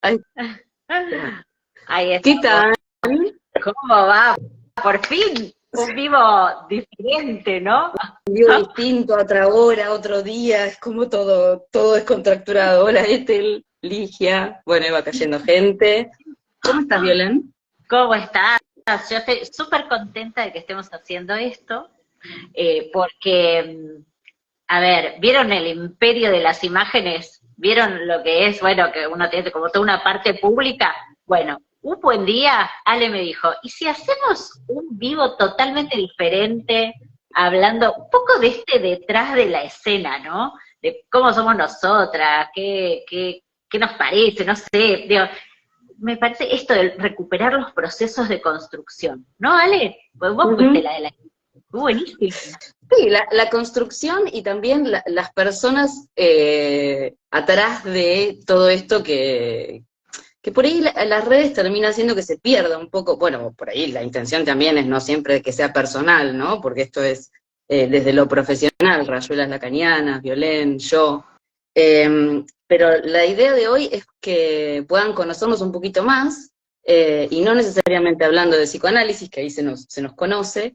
Ahí está. Ahí ¿Qué estamos. tal? ¿Cómo va? Por fin, un vivo diferente, ¿no? Un vivo distinto, otra hora, otro día, es como todo descontracturado. Hola, Ethel, Ligia, bueno, ahí va cayendo gente. ¿Cómo estás, Violén? ¿Cómo estás? Yo estoy súper contenta de que estemos haciendo esto, porque, a ver, ¿vieron el imperio de las imágenes? ¿Vieron lo que es? Bueno, que uno tiene como toda una parte pública. Bueno, un buen día, Ale me dijo, ¿y si hacemos un vivo totalmente diferente, hablando un poco de este detrás de la escena, ¿no? De cómo somos nosotras, qué nos parece, no sé, digo, me parece esto de recuperar los procesos de construcción, ¿no, Ale? Pues vos fuiste Ujú. la de la... Buenísimo. Sí, la construcción y también las personas atrás de todo esto que por ahí las redes termina haciendo que se pierda un poco, bueno, por ahí la intención también es no siempre que sea personal, ¿no? Porque esto es desde lo profesional, Rayuelas Lacanianas, Violén, yo. Pero la idea de hoy es que puedan conocernos un poquito más, y no necesariamente hablando de psicoanálisis, que ahí se nos conoce,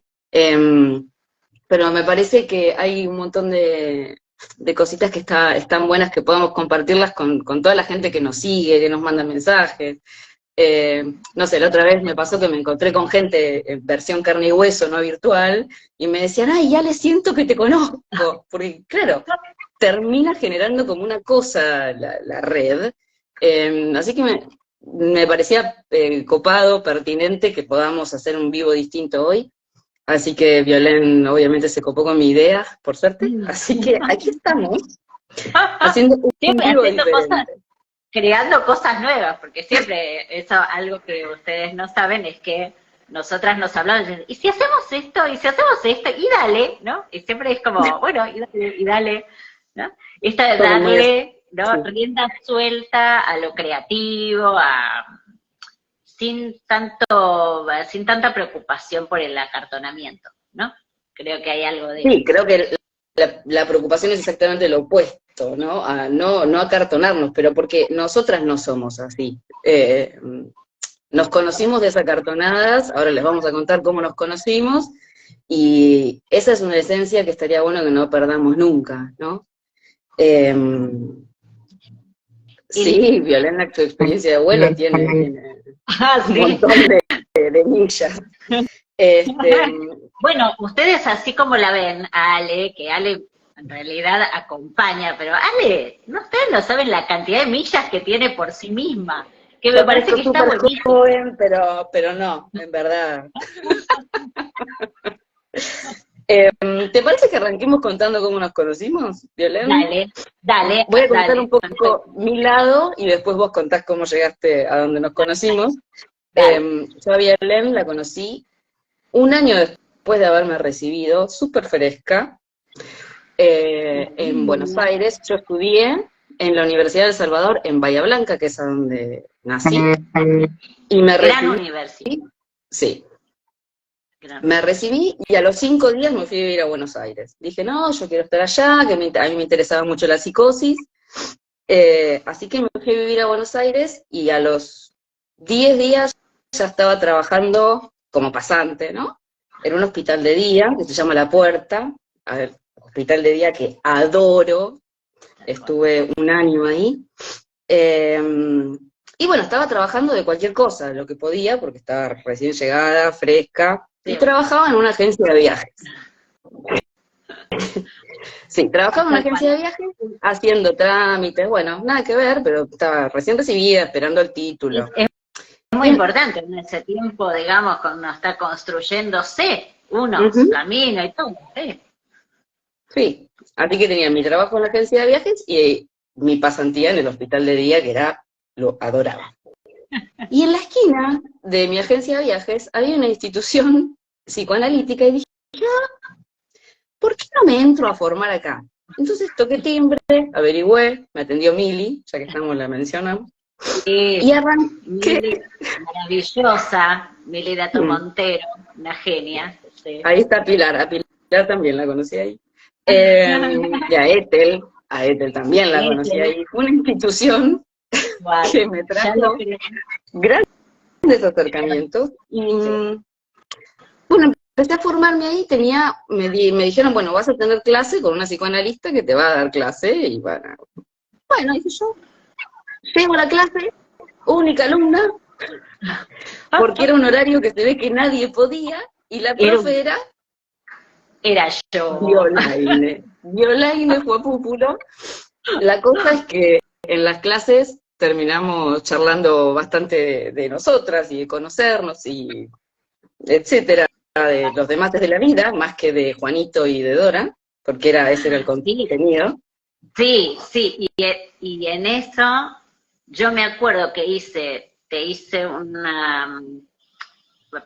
pero me parece que hay un montón de cositas que están buenas que podamos compartirlas con toda la gente que nos sigue, que nos manda mensajes. No sé, la otra vez me pasó que me encontré con gente en versión carne y hueso, no virtual, y me decían, ay, ya le siento que te conozco, porque claro, termina generando como una cosa la red. Así que me parecía copado, pertinente que podamos hacer un vivo distinto hoy. Así que Violén obviamente se copó con mi idea, por suerte. Así que aquí estamos, haciendo un Siempre vivo haciendo cosas, diferente. creando cosas nuevas, porque siempre eso, algo que ustedes no saben es que nosotras nos hablamos, y si hacemos esto, y si hacemos esto, y dale, ¿no? Y siempre es como, bueno, y dale, ¿no? Esta de Somos muy así. darle, ¿no? Rienda suelta a lo creativo, sin tanta preocupación por el acartonamiento, ¿no? Creo que hay algo de Sí, eso. creo que la preocupación es exactamente lo opuesto, ¿no? A no acartonarnos, pero porque nosotras no somos así. Nos conocimos desacartonadas, ahora les vamos a contar cómo nos conocimos, y esa es una esencia que estaría bueno que no perdamos nunca, ¿no? Eh, Y, sí, Violena, tu experiencia de vuelo tiene un sí. montón de millas. Este, Bueno, ustedes así como la ven a Ale, que Ale en realidad acompaña, pero Ale, no, ustedes no saben la cantidad de millas que tiene por sí misma, que me yo parece parezco que está súper buenísimo. joven, pero no, en verdad. ¿Te parece que arranquemos contando cómo nos conocimos, Violén? Dale, dale, Voy a contar un dale, poco perfecto, mi lado y después vos contás cómo llegaste a donde nos conocimos. dale. Yo a Violén la conocí un año después de haberme recibido, súper fresca, en Buenos Aires. Yo estudié en la Universidad de El Salvador, en Bahía Blanca, que es a donde nací, y me Gran recibí, universidad, sí, gran me universidad. recibí y a los 5 días me fui a vivir a Buenos Aires. Dije, no, yo quiero estar allá, que a mí me interesaba mucho la psicosis, así que me fui a vivir a Buenos Aires y a los 10 días ya estaba trabajando como pasante, ¿no? En un hospital de día que se llama La Puerta, a ver, hospital de día que adoro, estuve un año ahí. Eh, y bueno, estaba trabajando de cualquier cosa, lo que podía, porque estaba recién llegada, fresca, y Sí, trabajaba en una agencia de viajes. Sí, trabajaba en una tal cual. agencia de viajes haciendo trámites, bueno, nada que ver, pero estaba recién recibida, esperando el título. Es muy Y, importante en ese tiempo, digamos, cuando uno está construyéndose uno, su ujú, camino y todo. Sí. sí, así que tenía mi trabajo en la agencia de viajes y mi pasantía en el hospital de día, que era, lo adoraba. Y en la esquina de mi agencia de viajes había una institución psicoanalítica y dije, ¿por qué no me entro a formar acá? Entonces toqué timbre, averigüé, me atendió Mili, ya que estamos, la mencionamos, Sí, y arranqué. Mili, maravillosa, Mili Dato Montero, una genia. Sí. Ahí está Pilar, a Pilar también la conocí ahí. Y a Ethel también la conocí Ethel, ahí. Fue una institución Guau, que me ya lo trajo creo. grandes acercamientos. Y bueno, empecé a formarme ahí, me dijeron, bueno, vas a tener clase con una psicoanalista que te va a dar clase, y bueno, dije yo, llego a la clase, única alumna, porque era un horario que se ve que nadie podía, y la profe Era yo. Violaine fue púpulo. La cosa es que en las clases terminamos charlando bastante de nosotras y de conocernos y etcétera, de los demás de la vida, más que de Juanito y de Dora, porque ese era el Sí, contenido. sí, y en eso yo me acuerdo que te hice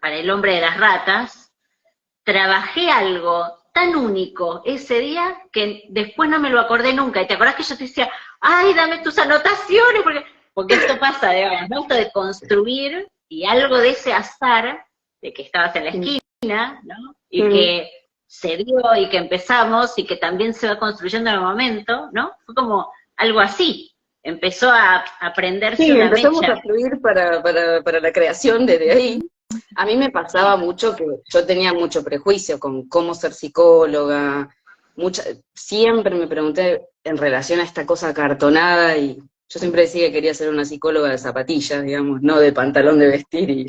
para el hombre de las ratas, trabajé algo tan único ese día que después no me lo acordé nunca. Y te acordás que yo te decía, ay, dame tus anotaciones, porque esto pasa, digamos, ¿no? Esto de construir y algo de ese azar, de que estabas en la esquina, ¿no? Y que se dio y que empezamos y que también se va construyendo en el momento, ¿no? Fue como algo así. Empezó a prenderse Sí, una empezamos mecha. a fluir para la creación desde ahí. A mí me pasaba mucho que yo tenía mucho prejuicio con cómo ser psicóloga, siempre me pregunté en relación a esta cosa cartonada, y yo siempre decía que quería ser una psicóloga de zapatillas, digamos, no de pantalón de vestir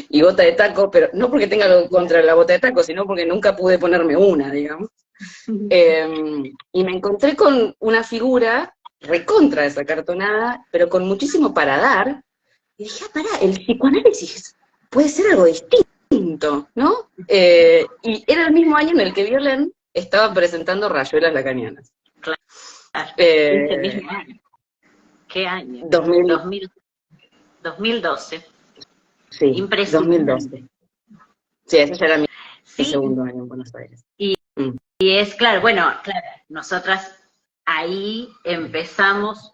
y bota de taco, pero no porque tenga algo contra la bota de taco, sino porque nunca pude ponerme una, digamos. Y me encontré con una figura recontra desacartonada, pero con muchísimo para dar, y dije, pará, el psicoanálisis puede ser algo distinto, ¿no? Y era el mismo año en el que Violaine estaba presentando Rayuelas Lacanianas. Claro, ese mismo año. ¿Qué año? 2012. Sí, Impresionante. 2012. Sí, ese ya era mi Sí, segundo año en Buenos Aires. y es claro, bueno, claro, nosotras ahí empezamos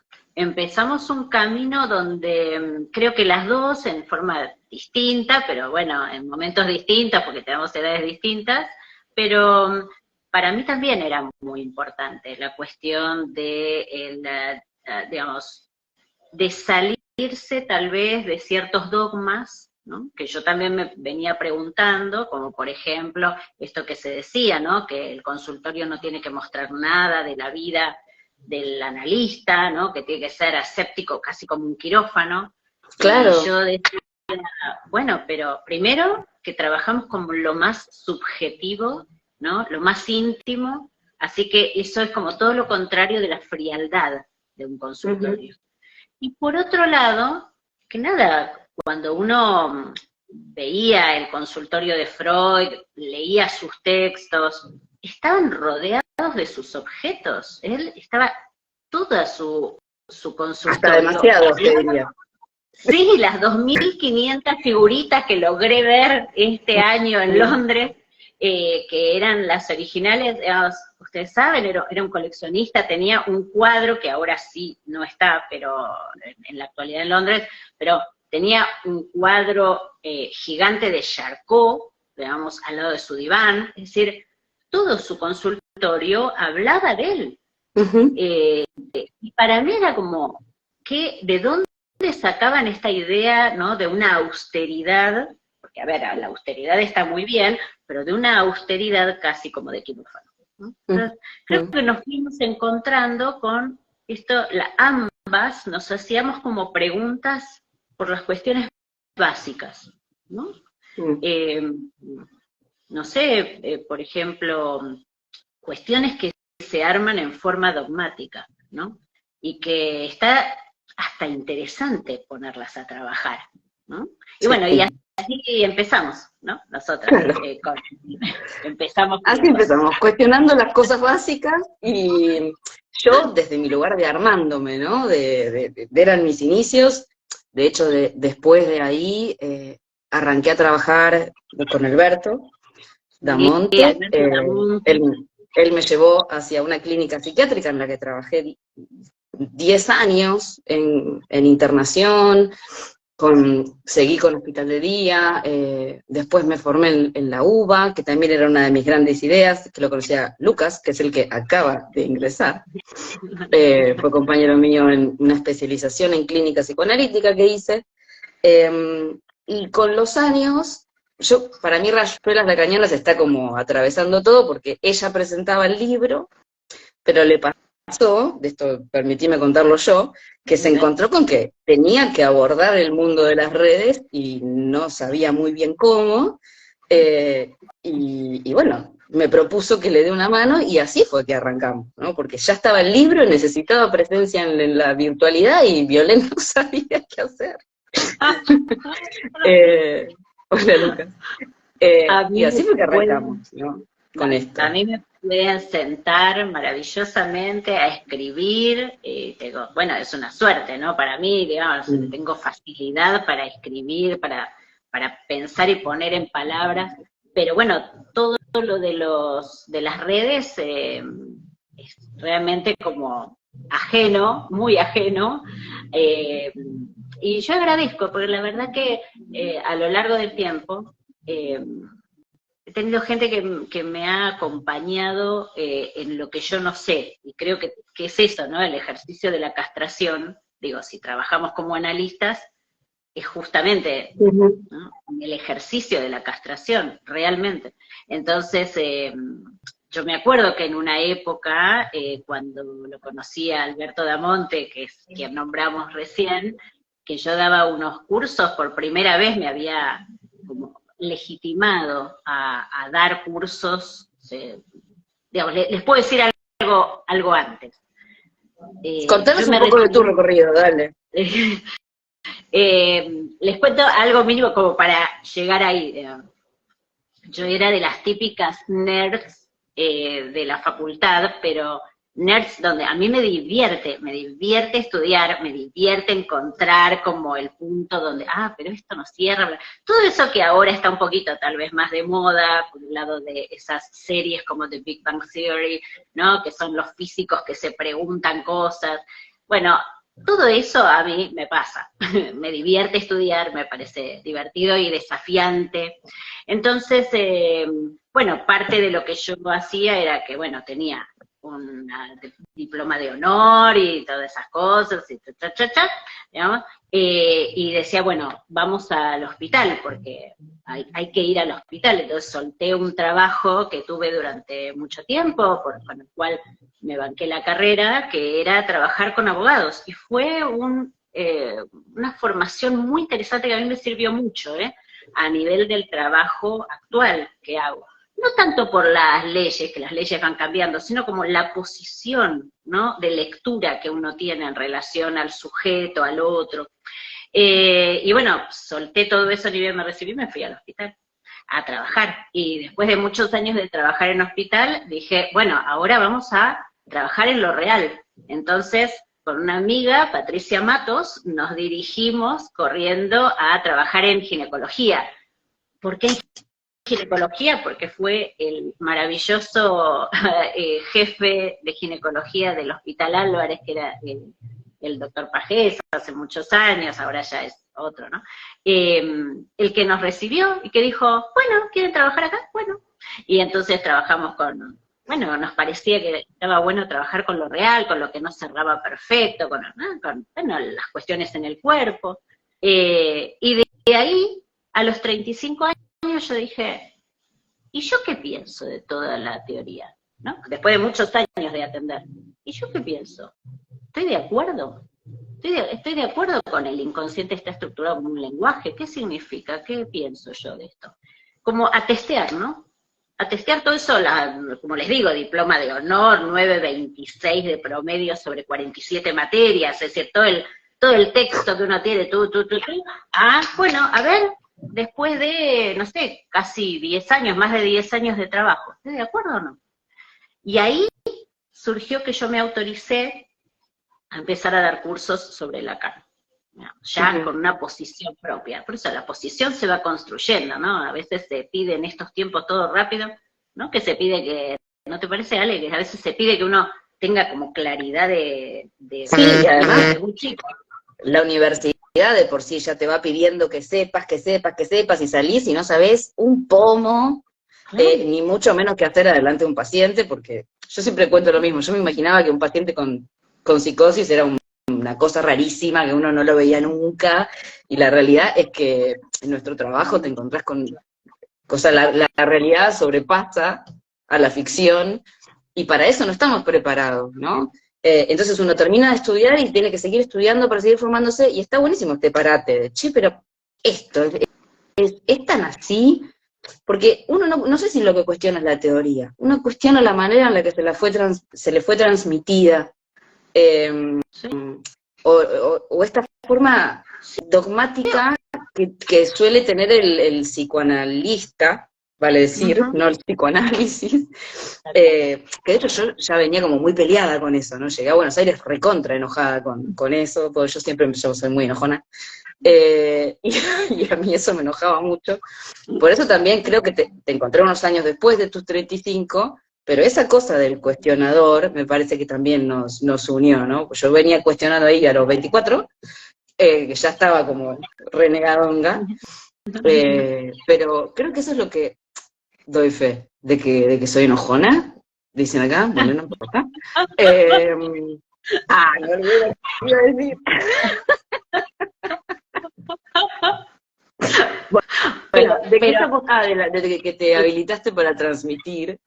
un camino donde creo que las dos en forma distinta, pero bueno, en momentos distintos porque tenemos edades distintas, pero para mí también era muy importante la cuestión digamos, de salirse tal vez de ciertos dogmas, ¿no? Que yo también me venía preguntando, como por ejemplo esto que se decía, ¿no? Que el consultorio no tiene que mostrar nada de la vida del analista, ¿no? Que tiene que ser aséptico, casi como un quirófano. Claro. Y yo decía, bueno, pero primero que trabajamos con lo más subjetivo, ¿no? Lo más íntimo, así que eso es como todo lo contrario de la frialdad de un consultorio. Y por otro lado, que nada, cuando uno veía el consultorio de Freud, leía sus textos, estaban rodeados de sus objetos. Él estaba toda su consultorio. Hasta demasiado, te diría. Sí, las 2.500 figuritas que logré ver este año en Londres, que eran las originales, ustedes saben, era un coleccionista, tenía un cuadro que ahora sí no está, pero en la actualidad en Londres, pero tenía un cuadro gigante de Charcot, digamos, al lado de su diván, es decir, todo su consultorio hablaba de él. Y para mí era como, ¿de dónde sacaban esta idea, ¿no? De una austeridad? Porque, a ver, la austeridad está muy bien, pero de una austeridad casi como de quirófano, ¿no? Entonces, creo que nos fuimos encontrando con esto, ambas nos hacíamos como preguntas por las cuestiones básicas, ¿no? No sé, por ejemplo, cuestiones que se arman en forma dogmática, ¿no? Y que está hasta interesante ponerlas a trabajar, ¿no? Y bueno, y así empezamos, ¿no? Nosotras. Claro. Empezamos. Así empezamos, cuestionando las cosas básicas, y yo desde mi lugar de armándome, ¿no? Eran mis inicios. De hecho, después de ahí arranqué a trabajar con Alberto Damonte. Él me llevó hacia una clínica psiquiátrica en la que trabajé 10 años en internación, seguí con Hospital de Día, después me formé en la UBA, que también era una de mis grandes ideas, que lo conocía Lucas, que es el que acaba de ingresar. Fue compañero mío en una especialización en clínica psicoanalítica que hice. Y con los años, para mí Rayuelas la Cañona se está como atravesando todo, porque ella presentaba el libro, pero le pasó, de esto permitíme contarlo yo, que se encontró con que tenía que abordar el mundo de las redes y no sabía muy bien cómo, y bueno, me propuso que le dé una mano y así fue que arrancamos, ¿no? Porque ya estaba el libro, necesitaba presencia en la virtualidad y Violeta no sabía qué hacer. Hola Lucas. Y así fue que arrancamos, ¿no? Con esto. A mí me pueden sentar maravillosamente a escribir, digo, bueno, es una suerte, ¿no? Para mí, digamos, tengo facilidad para escribir, para pensar y poner en palabras, pero bueno, todo lo de las redes es realmente como ajeno, muy ajeno, y yo agradezco, porque la verdad que a lo largo del tiempo, he tenido gente que me ha acompañado en lo que yo no sé, y creo que es eso, ¿no? El ejercicio de la castración, digo, si trabajamos como analistas, es justamente, ¿no? El ejercicio de la castración, realmente. Entonces, yo me acuerdo que en una época, cuando lo conocí a Alberto Damonte, que es quien nombramos recién, que yo daba unos cursos, por primera vez me había como legitimado a dar cursos, digamos, les puedo decir algo antes. Contanos un poco de tu recorrido, dale. Les cuento algo mínimo como para llegar ahí. Yo era de las típicas nerds de la facultad, pero nerds donde a mí me divierte estudiar, me divierte encontrar como el punto donde, pero esto no cierra, todo eso que ahora está un poquito tal vez más de moda, por un lado de esas series como The Big Bang Theory, ¿no? Que son los físicos que se preguntan cosas, bueno, todo eso a mí me pasa, me divierte estudiar, me parece divertido y desafiante. Entonces, bueno, parte de lo que yo hacía era que, bueno, tenía un diploma de honor y todas esas cosas, y digamos, y decía, bueno, vamos al hospital, porque hay que ir al hospital. Entonces solté un trabajo que tuve durante mucho tiempo, con el cual me banqué la carrera, que era trabajar con abogados, y fue una formación muy interesante que a mí me sirvió mucho, a nivel del trabajo actual que hago. No tanto por las leyes, que las leyes van cambiando, sino como la posición, ¿no?, de lectura que uno tiene en relación al sujeto, al otro. Y bueno, solté todo eso, ni bien me recibí, me fui al hospital a trabajar. Y después de muchos años de trabajar en hospital, dije, bueno, ahora vamos a trabajar en lo real. Entonces, con una amiga, Patricia Matos, nos dirigimos corriendo a trabajar en ginecología. ¿Por qué ginecología? Porque fue el maravilloso jefe de ginecología del Hospital Álvarez, que era el doctor Pajés, hace muchos años, ahora ya es otro, ¿no? El que nos recibió y que dijo, bueno, ¿quieren trabajar acá? Bueno. Y entonces trabajamos bueno, nos parecía que estaba bueno trabajar con lo real, con lo que no cerraba perfecto, con bueno, las cuestiones en el cuerpo. Y de ahí, a los 35 años, yo dije, ¿y yo qué pienso de toda la teoría? ¿No? Después de muchos años de atender. ¿Y yo qué pienso? ¿Estoy de acuerdo? ¿Estoy de acuerdo con el inconsciente está estructurado como un lenguaje? ¿Qué significa? ¿Qué pienso yo de esto? Como a testear, ¿no? A testear todo eso, como les digo, diploma de honor, 9.26 de promedio sobre 47 materias, es decir, todo el texto que uno tiene, bueno, a ver, después de, no sé, casi 10 años, más de 10 años de trabajo, ¿estoy de acuerdo o no? Y ahí surgió que yo me autoricé a empezar a dar cursos sobre Lacan, ya con una posición propia. Por eso la posición se va construyendo, ¿no? A veces se pide en estos tiempos todo rápido, ¿no? Que se pide que, ¿no te parece, Ale? Que a veces se pide que uno tenga como claridad sí, además, la universidad de por sí ya te va pidiendo que sepas, y salís y no sabés un pomo, ni mucho menos que hacer adelante un paciente, porque yo siempre cuento lo mismo, yo me imaginaba que un paciente con psicosis era una cosa rarísima, que uno no lo veía nunca, y la realidad es que en nuestro trabajo te encontrás con cosas, la realidad sobrepasa a la ficción, y para eso no estamos preparados, ¿no? Entonces uno termina de estudiar y tiene que seguir estudiando para seguir formándose, y está buenísimo este parate de, che, pero esto es tan así, porque uno no sé si lo que cuestiona es la teoría, uno cuestiona la manera en la que se le fue transmitida, Sí. o esta forma dogmática que suele tener el psicoanalista, vale decir, no el psicoanálisis, que de hecho yo ya venía como muy peleada con eso, ¿no? Llegué a Buenos Aires recontra enojada con eso, porque yo soy muy enojona, y a mí eso me enojaba mucho. Por eso también creo que te encontré unos años después de tus 35, pero esa cosa del cuestionador me parece que también nos unió, ¿no? Yo venía cuestionando ahí a los 24, que ya estaba como renegadonga, pero creo que eso es lo que doy fe, de que soy enojona, dicen acá, bueno, no importa. Me olvidé lo que iba a decir. Bueno, ¿de qué estamos? De que te habilitaste para transmitir,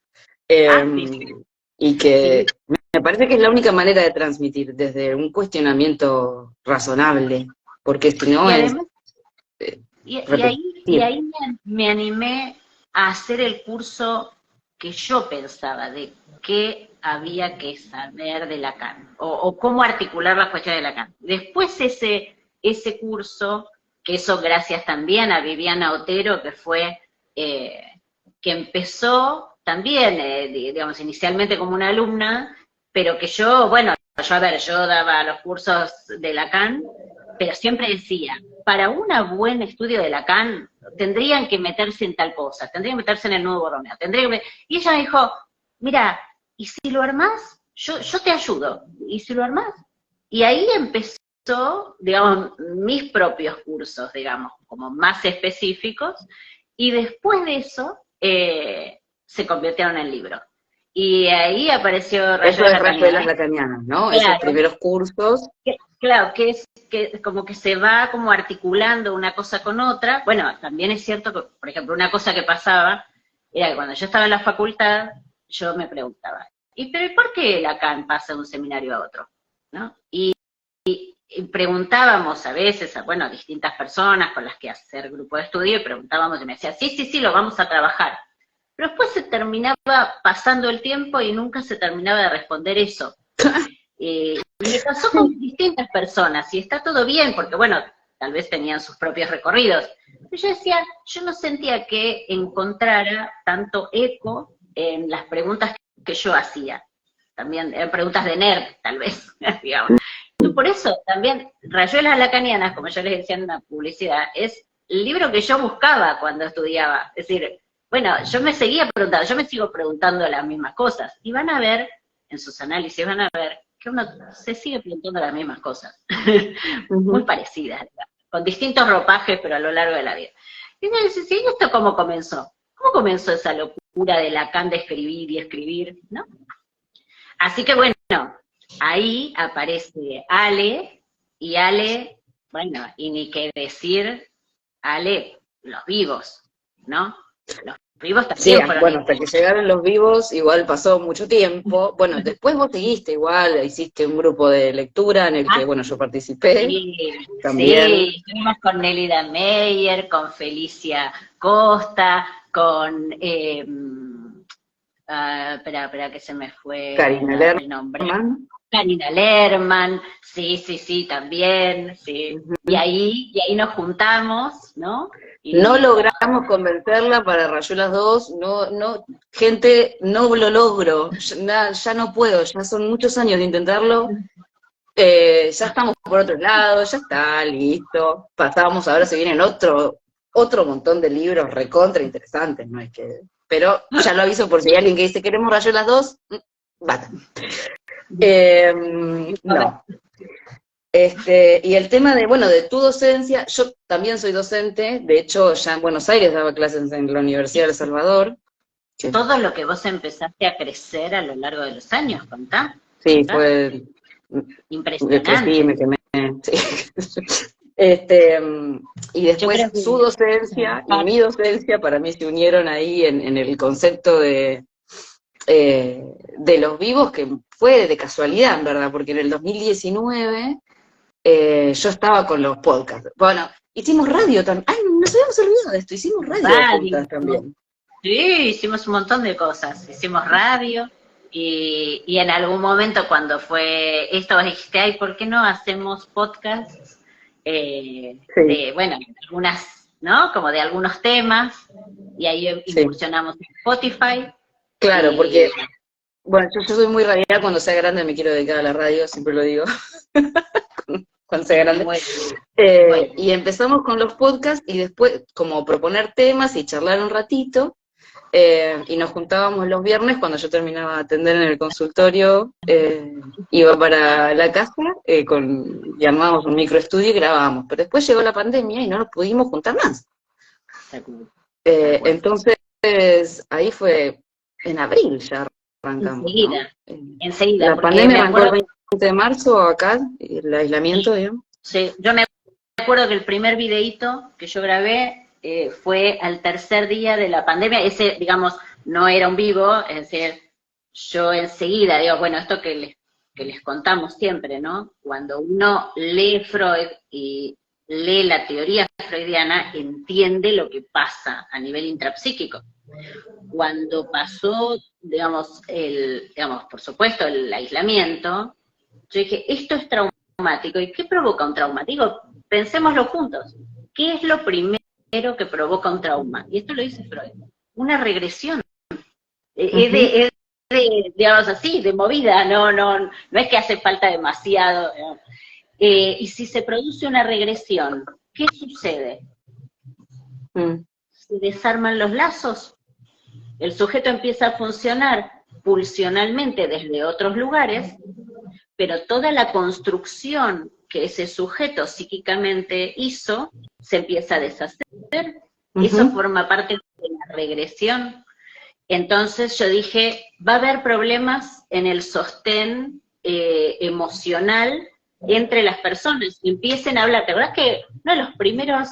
Sí. y que me parece que es la única manera de transmitir, desde un cuestionamiento razonable, porque si no Y es además, repetir. y ahí me animé a hacer el curso que yo pensaba de qué había que saber de Lacan, o cómo articular las cuestiones de Lacan. Después ese curso, que eso gracias también a Viviana Otero, que fue, que empezó también, digamos, inicialmente como una alumna, pero que yo, bueno, yo daba los cursos de Lacan, pero siempre decía, para un buen estudio de Lacan, tendrían que meterse en tal cosa, tendrían que meterse en el nuevo Romeo, y ella me dijo, mira, ¿y si lo armás? Yo te ayudo, ¿y si lo armás? Y ahí empezó, digamos, mis propios cursos, digamos, como más específicos, y después de eso se convirtieron en libros. Y ahí apareció Eso Rayuelas es Rayuelas Lacanianas. Lacanianas, ¿no? Esos Claro, primeros cursos. claro, que es que como que se va como articulando una cosa con otra. Bueno, también es cierto que, por ejemplo, una cosa que pasaba era que cuando yo estaba en la facultad, yo me preguntaba, ¿y por qué Lacan pasa de un seminario a otro? ¿No? Y preguntábamos a veces a distintas personas con las que hacer grupo de estudio, y preguntábamos y me decía, sí, lo vamos a trabajar. Pero después se terminaba pasando el tiempo y nunca se terminaba de responder eso. Me pasó con distintas personas, y está todo bien, porque tal vez tenían sus propios recorridos. Pero yo decía, yo no sentía que encontrara tanto eco en las preguntas que yo hacía. También eran preguntas de nerd, tal vez, digamos. Por eso también, Rayuelas Lacanianas, como yo les decía en una publicidad, es el libro que yo buscaba cuando estudiaba. Es decir, yo me seguía preguntando, yo me sigo preguntando las mismas cosas. Y van a ver, en sus análisis, van a ver que uno se sigue preguntando las mismas cosas. Muy parecidas, digamos, con distintos ropajes, pero a lo largo de la vida. Y uno dice, ¿y esto cómo comenzó? ¿Cómo comenzó esa locura de Lacan de escribir y escribir, no? Así que ahí aparece Ale, y Ale, y ni qué decir, Ale, los vivos, ¿no? Los vivos también fueron... Bueno, hasta que llegaron los vivos, igual pasó mucho tiempo. Bueno, después vos seguiste igual, hiciste un grupo de lectura en el que, yo participé también. Sí, estuvimos con Nelida Meyer, con Felicia Costa, con... espera que se me fue el nombre. Karina Lerman, sí, también, sí. Y ahí nos juntamos, ¿no? No logramos convencerla para Rayuelas 2, gente, no lo logro, ya no puedo, ya son muchos años de intentarlo, ya estamos por otro lado, ya está, listo. Pasamos, ahora se vienen otro montón de libros recontra interesantes, no es que... Pero ya lo aviso por si hay alguien que dice, ¿queremos Rayuelas 2? Basta. No. Y el tema de, bueno, de tu docencia, yo también soy docente, de hecho ya en Buenos Aires daba clases en la Universidad de El Salvador. Sí, Todo lo que vos empezaste a crecer a lo largo de los años, sí, contá. fue, crecí, Impresionante. me quemé, sí. Y Yo creo después que su docencia y mi docencia para mí se unieron ahí en el concepto de los vivos, que fue de casualidad, en verdad, porque en el 2019 yo estaba con los podcasts. Bueno, hicimos radio también. Ay, nos habíamos olvidado de esto, hicimos radio radio, juntas también. sí, hicimos un montón de cosas, hicimos radio, y en algún momento cuando fue esto, vos dijiste, ay, ¿por qué no hacemos podcasts Sí, de, bueno, algunas, ¿no? Como de algunos temas, y ahí sí. incursionamos en Spotify, Claro, y porque, bueno, yo soy muy radial, cuando sea grande me quiero dedicar a la radio, siempre lo digo, cuando sea grande. muy, muy Y empezamos con los podcasts y después como proponer temas y charlar un ratito. Y nos juntábamos los viernes cuando yo terminaba de atender en el consultorio, iba para la casa y armábamos un microestudio y grabábamos. Pero después llegó la pandemia y no nos pudimos juntar más. Entonces, ahí fue en abril ya arrancamos, ¿no? enseguida, La porque pandemia me arrancó el acuerdo, 20 de marzo acá, el aislamiento, digamos. sí, yo me acuerdo que el primer videíto que yo grabé fue al tercer día de la pandemia. Ese, digamos, no era un vivo, es decir, yo enseguida digo, bueno, esto que les contamos siempre, ¿no? Cuando uno lee Freud y lee la teoría freudiana, entiende lo que pasa a nivel intrapsíquico. Cuando pasó, digamos, por supuesto, el aislamiento, yo dije, esto es traumático. ¿Y qué provoca un trauma? Digo, pensémoslo juntos. ¿Qué es lo primero que provoca un trauma? Y esto lo dice Freud. Una regresión. Es digamos así, de movida, no es que hace falta demasiado. Y si se produce una regresión, ¿qué sucede? Se desarman los lazos, el sujeto empieza a funcionar pulsionalmente desde otros lugares, pero toda la construcción que ese sujeto psíquicamente hizo se empieza a deshacer. Eso forma parte de la regresión. Entonces yo dije, va a haber problemas en el sostén emocional entre las personas. Empiecen a hablar. ¿Te acuerdas que uno de los primeros...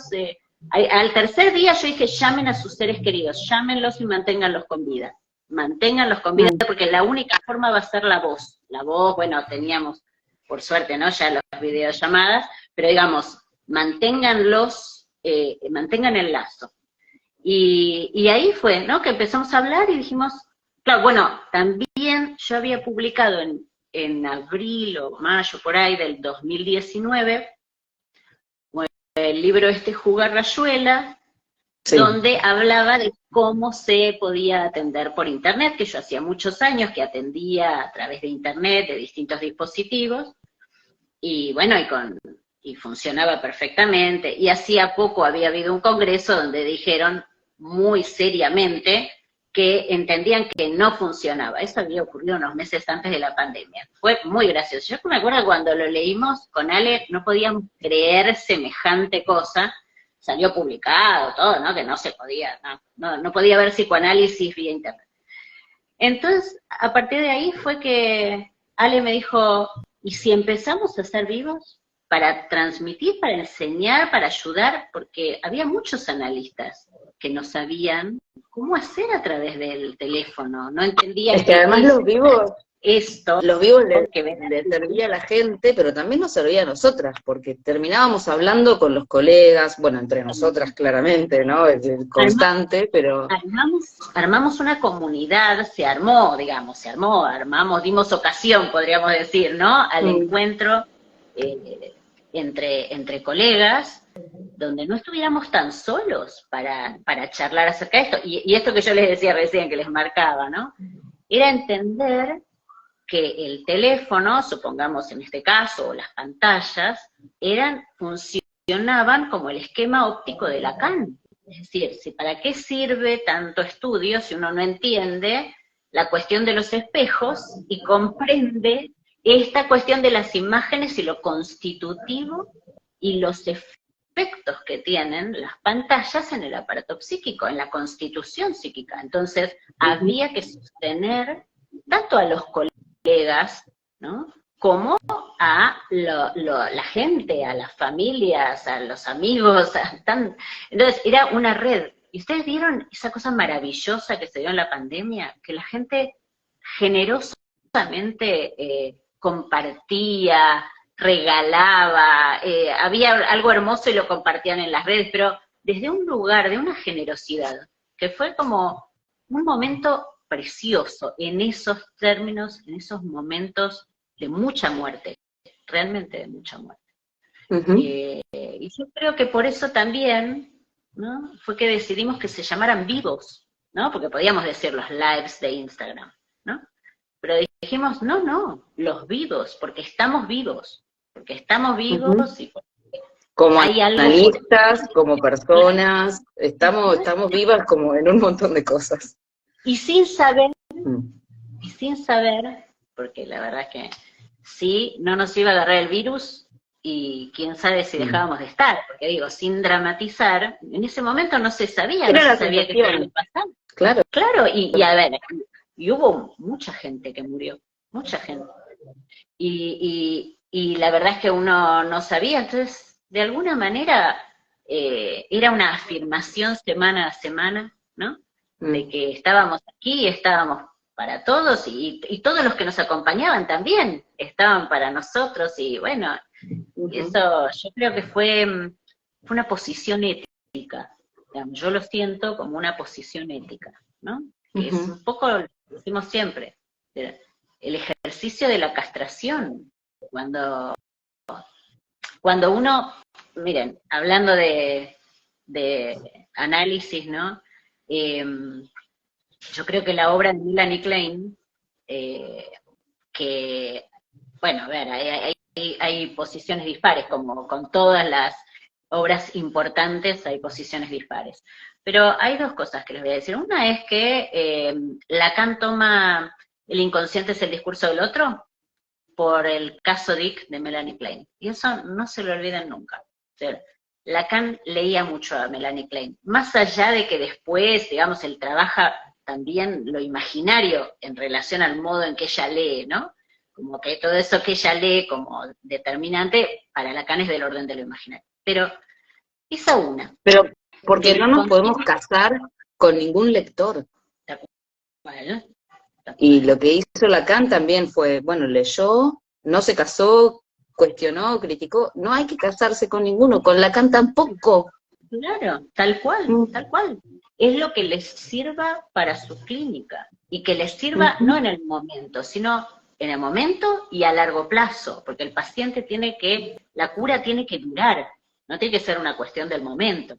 al tercer día yo dije, llamen a sus seres queridos, llámenlos y manténganlos con vida. Manténganlos con vida, porque la única forma va a ser la voz. La voz, bueno, teníamos, por suerte, ¿no? Ya las videollamadas, pero digamos, manténganlos, mantengan el lazo. Y ahí fue, ¿no? Que empezamos a hablar y dijimos, claro, bueno, también yo había publicado en abril o mayo, por ahí, del 2019, el libro Jugar Rayuela, sí, donde hablaba de cómo se podía atender por internet, que yo hacía muchos años que atendía a través de internet, de distintos dispositivos, y bueno, y funcionaba perfectamente, y hacía poco había habido un congreso donde dijeron muy seriamente que entendían que no funcionaba. Eso había ocurrido unos meses antes de la pandemia. Fue muy gracioso. Yo me acuerdo cuando lo leímos con Ale, no podíamos creer semejante cosa. Salió publicado, todo, ¿no? Que no se podía, no podía haber psicoanálisis vía internet. Entonces, a partir de ahí fue que Ale me dijo, ¿y si empezamos a ser vivos? Para transmitir, para enseñar, para ayudar, porque había muchos analistas que no sabían cómo hacer a través del teléfono, no entendían. Es que además los vivos les que servía a la gente, pero también nos servía a nosotras, porque terminábamos hablando con los colegas, bueno, entre nosotras claramente, ¿no? Es constante, pero... Armamos una comunidad, se armó, dimos ocasión, podríamos decir, ¿no? Al encuentro entre colegas, donde no estuviéramos tan solos para charlar acerca de esto. Y esto que yo les decía recién, que les marcaba, ¿no? Era entender que el teléfono, supongamos en este caso, o las pantallas, funcionaban como el esquema óptico de Lacan. Es decir, ¿para qué sirve tanto estudio si uno no entiende la cuestión de los espejos y comprende esta cuestión de las imágenes y lo constitutivo y los efectos que tienen las pantallas en el aparato psíquico, en la constitución psíquica. Entonces, había que sostener tanto a los colegas, ¿no?, como a la gente, a las familias, a los amigos. Entonces, era una red. ¿Y ustedes vieron esa cosa maravillosa que se dio en la pandemia? Que la gente generosamente compartía, regalaba, había algo hermoso y lo compartían en las redes, pero desde un lugar de una generosidad, que fue como un momento precioso en esos términos, en esos momentos de mucha muerte, realmente de mucha muerte. Y yo creo que por eso también, ¿no?, fue que decidimos que se llamaran vivos, ¿no? Porque podíamos decir los lives de Instagram, ¿no? Pero dijimos, no, los vivos, porque estamos vivos y como hay algo analistas, como personas, estamos vivas como en un montón de cosas. Y sin saber, porque la verdad que sí, no nos iba a agarrar el virus, y quién sabe si dejábamos de estar, porque digo, sin dramatizar, en ese momento no se sabía, no se sabía qué iba a pasar. Claro, y a ver, y hubo mucha gente que murió, mucha gente. Y la verdad es que uno no sabía, entonces, de alguna manera, era una afirmación semana a semana, ¿no?, de que estábamos aquí, estábamos para todos, y todos los que nos acompañaban también estaban para nosotros, y bueno, eso yo creo que fue una posición ética, digamos, yo lo siento como una posición ética, ¿no?, que es un poco lo que decimos siempre, el ejercicio de la castración, cuando uno, miren, hablando de análisis, ¿no?, yo creo que la obra de Melanie Klein, que, bueno, a ver, hay posiciones dispares, como con todas las obras importantes hay posiciones dispares. Pero hay dos cosas que les voy a decir. Una es que Lacan toma el inconsciente es el discurso del otro por el caso Dick de Melanie Klein. Y eso no se lo olviden nunca. O sea, Lacan leía mucho a Melanie Klein. Más allá de que después, digamos, él trabaja también lo imaginario en relación al modo en que ella lee, ¿no? Como que todo eso que ella lee como determinante, para Lacan es del orden de lo imaginario. Pero esa una. Pero porque no nos podemos casar con ningún lector. Bueno, y lo que hizo Lacan también fue, bueno, leyó, no se casó, cuestionó, criticó, no hay que casarse con ninguno, con Lacan tampoco. Claro, tal cual, tal cual. Es lo que les sirva para su clínica, y que les sirva no en el momento, sino en el momento y a largo plazo, porque el paciente la cura tiene que durar, no tiene que ser una cuestión del momento.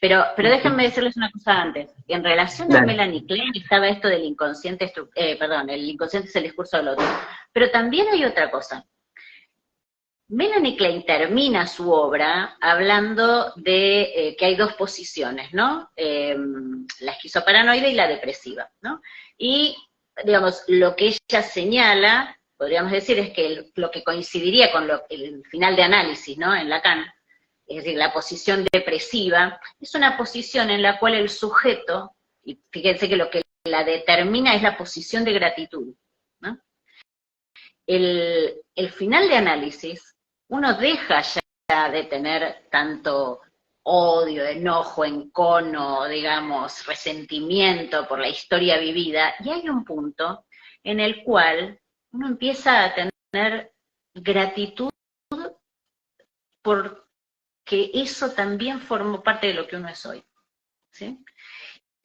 Pero déjenme decirles una cosa antes. En relación a Melanie Klein estaba esto del inconsciente, el inconsciente es el discurso del otro. Pero también hay otra cosa. Melanie Klein termina su obra hablando de que hay dos posiciones, ¿no? La esquizoparanoide y la depresiva, ¿no? Y, digamos, lo que ella señala, podríamos decir, es que lo que coincidiría con el final de análisis, ¿no?, en Lacan, es decir, la posición depresiva, es una posición en la cual el sujeto, y fíjense que lo que la determina es la posición de gratitud, ¿no? El final de análisis, uno deja ya de tener tanto odio, enojo, encono, digamos, resentimiento por la historia vivida, y hay un punto en el cual uno empieza a tener gratitud por que eso también formó parte de lo que uno es hoy, ¿sí?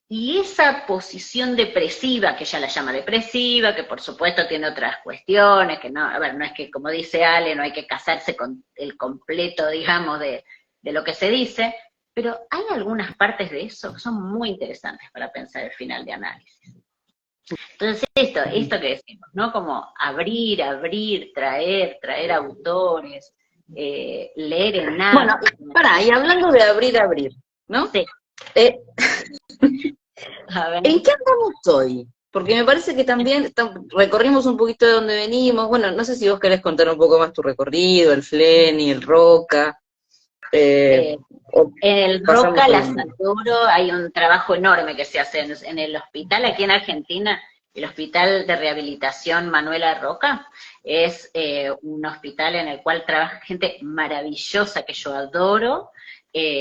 Y esa posición depresiva, que ella la llama depresiva, que por supuesto tiene otras cuestiones, que no, a ver, no es que, como dice Ale, no hay que casarse con el completo, digamos, de lo que se dice, pero hay algunas partes de eso que son muy interesantes para pensar el final de análisis. Entonces esto que decimos, ¿no? Como abrir, traer autores, leer en nada. Bueno, y hablando de abrir, ¿no? Sí. A ver. ¿En qué andamos hoy? porque me parece que también recorrimos un poquito de donde venimos. Bueno, no sé si vos querés contar un poco más tu recorrido, el Fleni, el Roca, Eh, o el pasamos Roca, por la donde. Santoro, hay un trabajo enorme que se hace en el hospital aquí en Argentina. El Hospital de Rehabilitación Manuela Roca es un hospital en el cual trabaja gente maravillosa que yo adoro,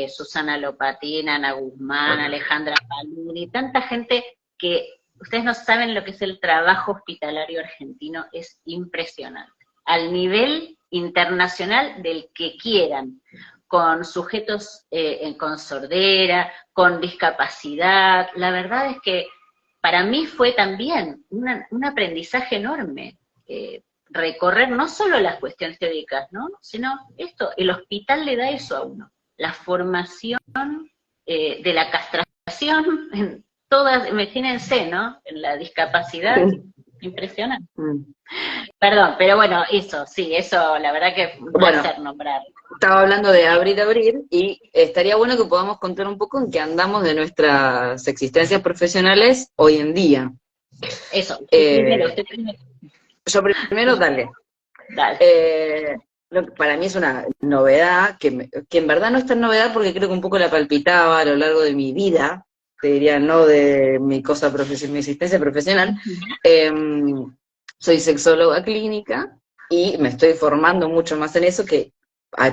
Susana Lopatina, Ana Guzmán, Alejandra Paluni, tanta gente que ustedes no saben lo que es el trabajo hospitalario argentino, es impresionante, al nivel internacional del que quieran, con sujetos con sordera, con discapacidad. La verdad es que para mí fue también un aprendizaje enorme, recorrer no solo las cuestiones teóricas, ¿no? Sino esto, el hospital le da eso a uno, la formación de la castración, en todas, imagínense, ¿no? En la discapacidad, impresionante. Perdón, pero bueno, eso, sí, eso, la verdad que es un Bueno, placer nombrar. estaba hablando de abrir, y estaría bueno que podamos contar un poco en qué andamos de nuestras existencias profesionales hoy en día. Eso, Eh, usted primero. yo primero, dale. Dale. Para mí es una novedad, que en verdad no es tan novedad porque creo que un poco la palpitaba a lo largo de mi vida, te diría, no de mi mi existencia profesional. Soy sexóloga clínica y me estoy formando mucho más en eso, que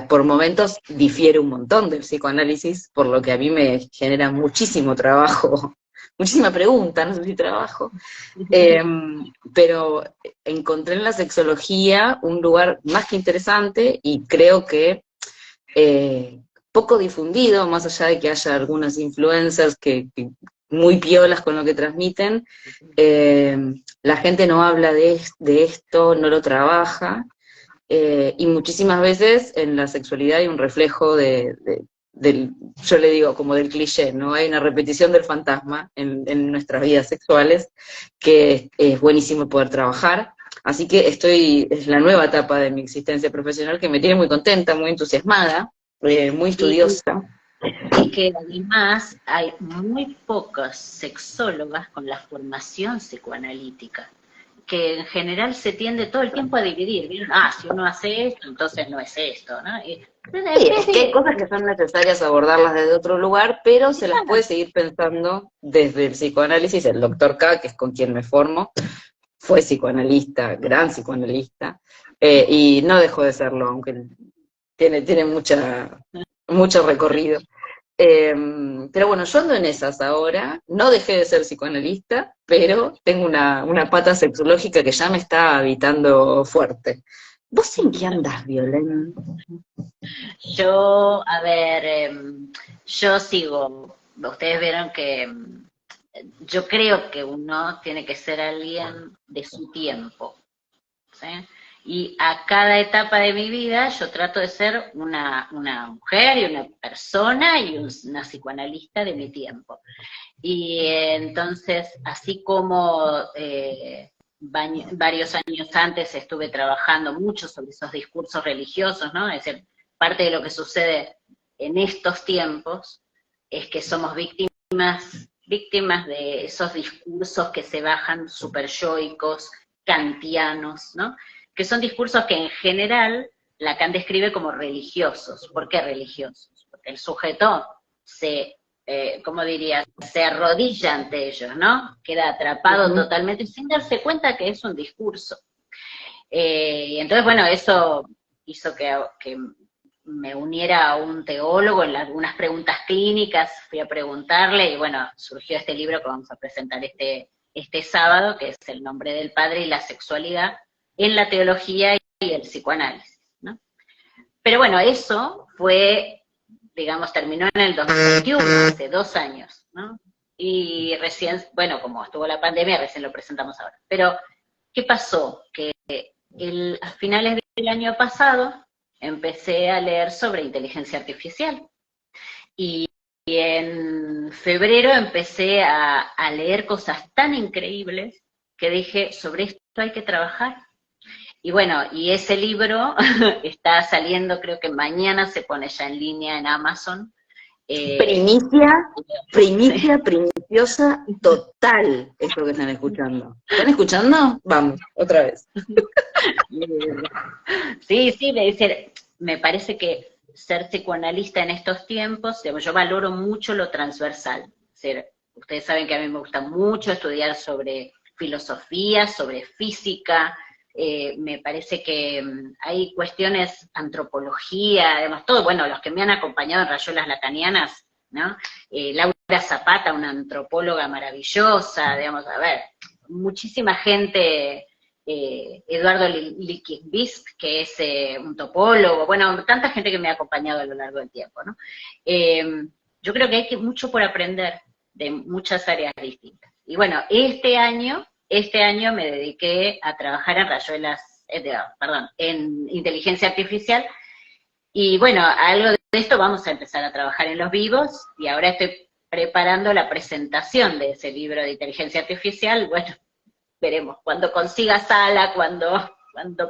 por momentos difiere un montón del psicoanálisis, por lo que a mí me genera muchísimo trabajo, muchísima pregunta, no sé si trabajo, pero encontré en la sexología un lugar más que interesante y creo que poco difundido, más allá de que haya algunas influencers que muy piolas con lo que transmiten, la gente no habla de esto, no lo trabaja, y muchísimas veces en la sexualidad hay un reflejo yo le digo como del cliché, ¿no? Hay una repetición del fantasma en nuestras vidas sexuales que es buenísimo poder trabajar. Así que es la nueva etapa de mi existencia profesional que me tiene muy contenta, muy entusiasmada, muy Y, estudiosa. y que además hay muy pocas sexólogas con la formación psicoanalítica, que en general se tiende todo el tiempo a dividir, ¿vieron? Ah, si uno hace esto, entonces no es esto, ¿no? Y Sí, en vez es que hay de... cosas que son necesarias abordarlas desde otro lugar, pero se las puede seguir pensando desde el psicoanálisis. El doctor K, que es con quien me formo, fue psicoanalista, gran psicoanalista, y no dejó de serlo, aunque tiene mucho recorrido. Pero bueno, yo ando en esas ahora, no dejé de ser psicoanalista, pero tengo una pata sexológica que ya me está habitando fuerte. ¿Vos en qué andás, Violén? Yo, a ver, yo sigo, ustedes vieron que yo creo que uno tiene que ser alguien de su tiempo, ¿sí? Y a cada etapa de mi vida yo trato de ser una mujer y una persona y una psicoanalista de mi tiempo. Y entonces, así como varios años antes estuve trabajando mucho sobre esos discursos religiosos, ¿no? Es decir, parte de lo que sucede en estos tiempos es que somos víctimas de esos discursos que se bajan superyoicos, kantianos, ¿no? Que son discursos que en general Lacan describe como religiosos. ¿Por qué religiosos? Porque el sujeto ¿cómo diría? Se arrodilla ante ellos, ¿no? Queda atrapado totalmente sin darse cuenta que es un discurso. Y entonces, bueno, eso hizo que me uniera a un teólogo en algunas preguntas clínicas, fui a preguntarle y bueno, surgió este libro que vamos a presentar este sábado, que es El nombre del padre y la sexualidad en la teología y el psicoanálisis, ¿no? Pero bueno, eso fue, digamos, terminó en el 2021, hace 2 años, ¿no? Y recién, bueno, como estuvo la pandemia, recién lo presentamos ahora. Pero, ¿qué pasó? Que a finales del año pasado empecé a leer sobre inteligencia artificial. Y en febrero empecé a leer cosas tan increíbles que dije, sobre esto hay que trabajar. Y bueno, y ese libro está saliendo, creo que mañana se pone ya en línea en Amazon, primiciosa total, es lo que están escuchando. ¿Están escuchando? Vamos, otra vez. Sí, me parece que ser psicoanalista en estos tiempos, digamos, yo valoro mucho lo transversal. Ustedes saben que a mí me gusta mucho estudiar sobre filosofía, sobre física, me parece que hay cuestiones, antropología, además todo, bueno, los que me han acompañado en Rayuelas Lacanianas, ¿no? Laura Zapata, una antropóloga maravillosa, digamos, a ver, muchísima gente, Eduardo Liquivisk, que es un topólogo, bueno, tanta gente que me ha acompañado a lo largo del tiempo, ¿no? Yo creo que hay mucho por aprender de muchas áreas distintas. Y bueno, este año me dediqué a trabajar en rayuelas, en inteligencia artificial, y bueno, algo de esto vamos a empezar a trabajar en los vivos, y ahora estoy preparando la presentación de ese libro de inteligencia artificial. Bueno, veremos, cuando consiga sala, cuando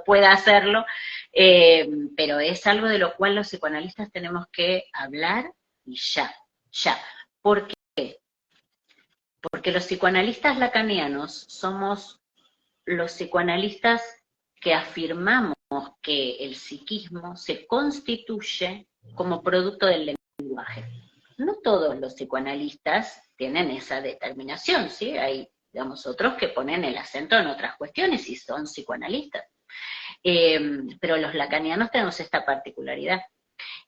pueda hacerlo, pero es algo de lo cual los psicoanalistas tenemos que hablar, y ya. ¿Por qué? Porque los psicoanalistas lacanianos somos los psicoanalistas que afirmamos que el psiquismo se constituye como producto del lenguaje. No todos los psicoanalistas tienen esa determinación, ¿sí? Hay, digamos, otros que ponen el acento en otras cuestiones y son psicoanalistas. Pero los lacanianos tenemos esta particularidad.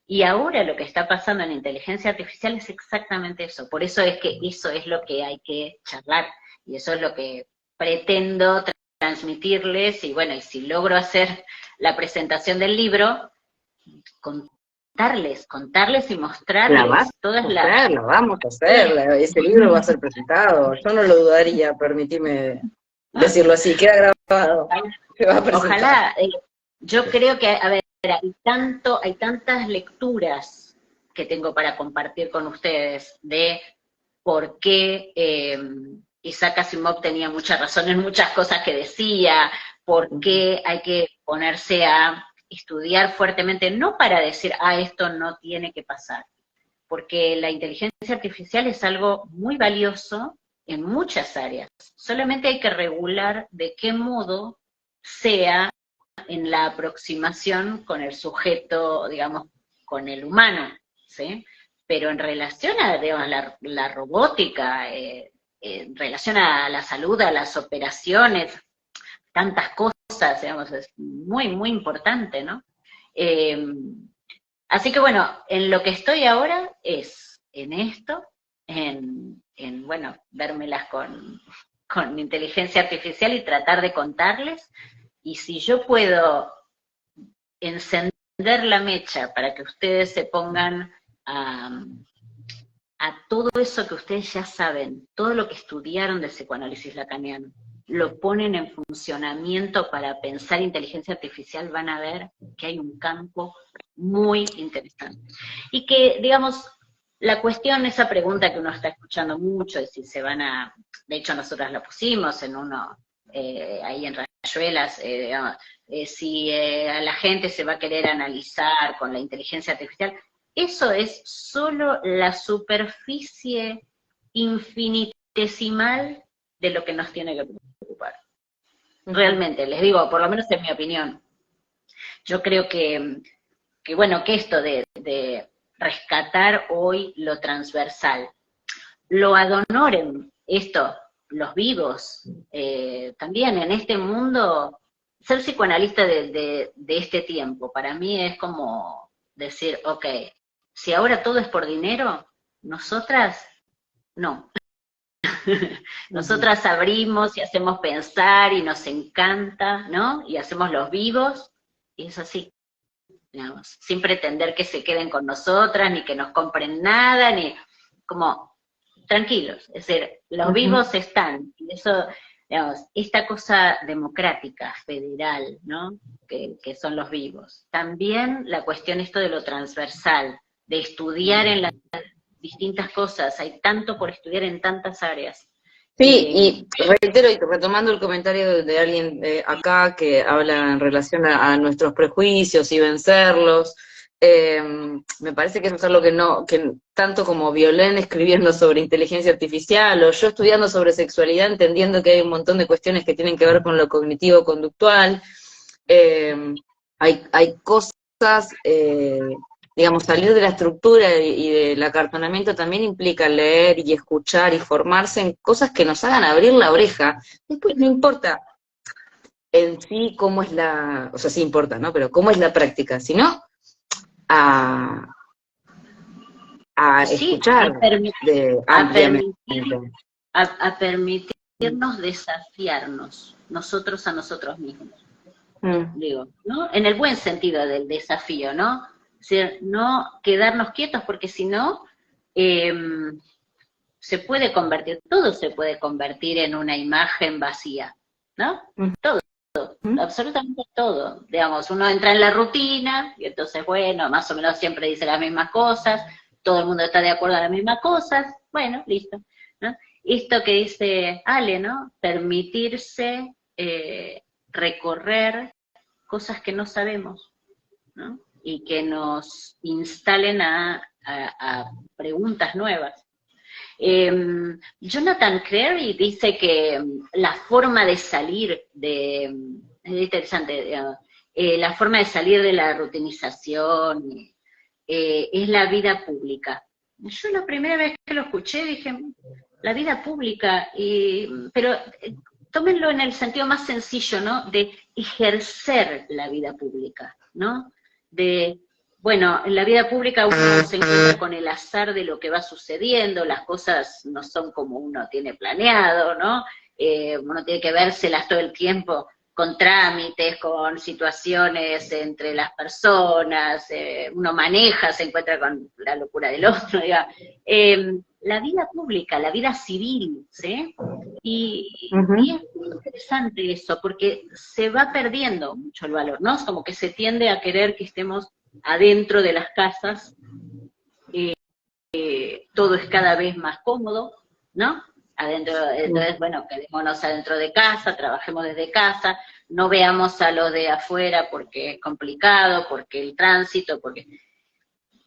Y ahora lo que está pasando en inteligencia artificial es exactamente eso. Por eso es que eso es lo que hay que charlar, y eso es lo que pretendo transmitirles, y bueno, y si logro hacer la presentación del libro, contarles y mostrarles la vamos a hacer, ese libro va a ser presentado, yo no lo dudaría, permitime decirlo así, queda grabado. Ojalá, yo creo que, a ver, hay tantas lecturas que tengo para compartir con ustedes de por qué Isaac Asimov tenía mucha razón en muchas cosas que decía, por qué hay que ponerse a estudiar fuertemente, no para decir, esto no tiene que pasar, porque la inteligencia artificial es algo muy valioso en muchas áreas, solamente hay que regular de qué modo sea en la aproximación con el sujeto, digamos, con el humano, ¿sí? Pero en relación a, digamos, la robótica, en relación a la salud, a las operaciones, tantas cosas, digamos, es muy, muy importante, ¿no? Así que bueno, en lo que estoy ahora es en esto, en bueno, vérmelas con inteligencia artificial y tratar de contarles, y si yo puedo encender la mecha para que ustedes se pongan a todo eso que ustedes ya saben, todo lo que estudiaron del psicoanálisis lacaniano, lo ponen en funcionamiento para pensar inteligencia artificial, van a ver que hay un campo muy interesante. Y que, digamos, la cuestión, esa pregunta que uno está escuchando mucho, de si se van a, de hecho nosotras la pusimos en uno, ahí en Rayuelas, digamos, si a la gente se va a querer analizar con la inteligencia artificial, eso es solo la superficie infinitesimal de lo que nos tiene que preocupar. Realmente, les digo, por lo menos en mi opinión. Yo creo que bueno, que esto de rescatar hoy lo transversal, lo ad honorem, esto, los vivos, también en este mundo, ser psicoanalista de este tiempo, para mí es como decir, ok, si ahora todo es por dinero, nosotras, no. Nosotras abrimos y hacemos pensar y nos encanta, ¿no? Y hacemos los vivos, y es así, digamos, sin pretender que se queden con nosotras, ni que nos compren nada, ni como tranquilos, es decir, los vivos están, y eso, digamos, esta cosa democrática, federal, ¿no? Que son los vivos. También la cuestión esto de lo transversal, de estudiar en las distintas cosas, hay tanto por estudiar en tantas áreas. Sí, y reitero, y retomando el comentario de alguien acá que habla en relación a nuestros prejuicios y vencerlos, Me parece que eso es algo que tanto como Violén escribiendo sobre inteligencia artificial, o yo estudiando sobre sexualidad, entendiendo que hay un montón de cuestiones que tienen que ver con lo cognitivo-conductual, hay cosas, digamos, salir de la estructura y del acartonamiento también implica leer y escuchar y formarse en cosas que nos hagan abrir la oreja. Después no importa en sí cómo es o sea, sí importa, ¿no? Pero cómo es la práctica, sino a, a Sí, escuchar a ampliamente. a permitirnos desafiarnos nosotros a nosotros mismos. Mm. Digo, ¿no? En el buen sentido del desafío, ¿no? O sea, no quedarnos quietos, porque si no, se puede convertir, todo se puede convertir en una imagen vacía, ¿no? Mm. Todo, Mm. absolutamente todo. Digamos, uno entra en la rutina, y entonces, bueno, más o menos siempre dice las mismas cosas, todo el mundo está de acuerdo en las mismas cosas, bueno, listo, ¿no? Esto que dice Ale, ¿no? Permitirse recorrer cosas que no sabemos, ¿no? Y que nos instalen a preguntas nuevas. Jonathan Crary dice que la forma de salir es interesante, digamos, la forma de salir de la rutinización es la vida pública. Yo la primera vez que lo escuché dije, la vida pública, pero tómenlo en el sentido más sencillo, ¿no? De ejercer la vida pública, ¿no? De, bueno, en la vida pública uno se encuentra con el azar de lo que va sucediendo, las cosas no son como uno tiene planeado, ¿no? Uno tiene que vérselas todo el tiempo con trámites, con situaciones entre las personas, uno maneja, se encuentra con la locura del otro, diga. La vida pública, la vida civil, ¿sí? Y es muy interesante eso, porque se va perdiendo mucho el valor, ¿no? Es como que se tiende a querer que estemos adentro de las casas, todo es cada vez más cómodo, ¿no? Adentro, entonces, bueno, quedémonos adentro de casa, trabajemos desde casa, no veamos a lo de afuera porque es complicado, porque el tránsito, porque